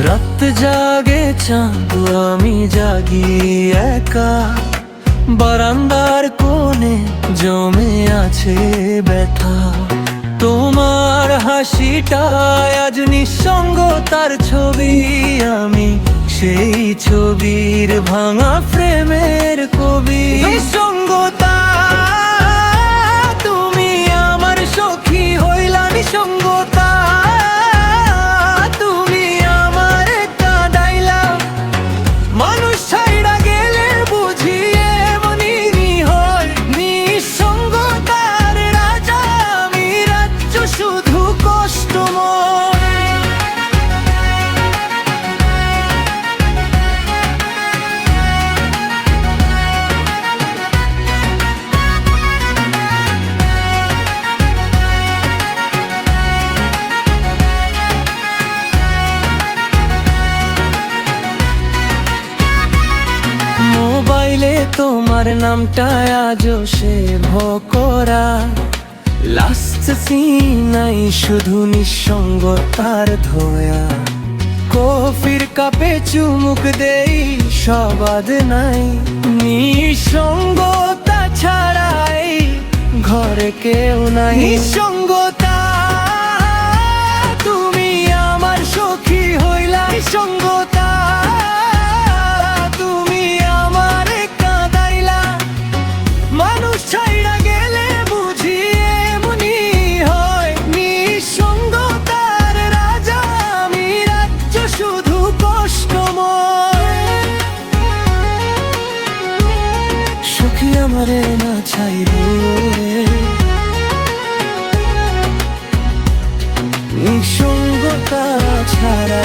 রাত জাগে চাঁদ আমি জাগি একা, বারান্দার কোণে জমে আছে ব্যথা। তোমার হাসিটা আজ নিঃসঙ্গতার ছবি, আমি সেই ছবির ভাঙা ফ্রেমের কবি। নিঃসঙ্গতা তুমি আমার সখী হইলা, নিঃসঙ্গতা তুমি আমার কাঁদাইলা। মানুষ ছাইড়া গেলে বুঝি এমনই হয়, নিঃসঙ্গতার রাজা আমি, রাজ্য শুধু কষ্টময়। মোবাইলে তোমার নামটা আজও সেভ করা, লাস্ট সিনাই শুধু নিঃসঙ্গতার ধোয়া। কফির কাপে চুমুক দেই সবাদ নাই, নিঃসঙ্গতা ছাড়াই ঘরে কেউ নাই। নিঃসঙ্গতা তুমি আমার সখী হইলা, নিঃসঙ্গতা তুমি আমার কাঁদাইলা। মানুষ ছাইড়া গেলে বুঝি এমনই হয়, নিঃসঙ্গতার রাজা আমি, রাজ্য শুধু কষ্টময়। সখী আমারে না ছাইরে, নিঃসঙ্গতা ছাড়া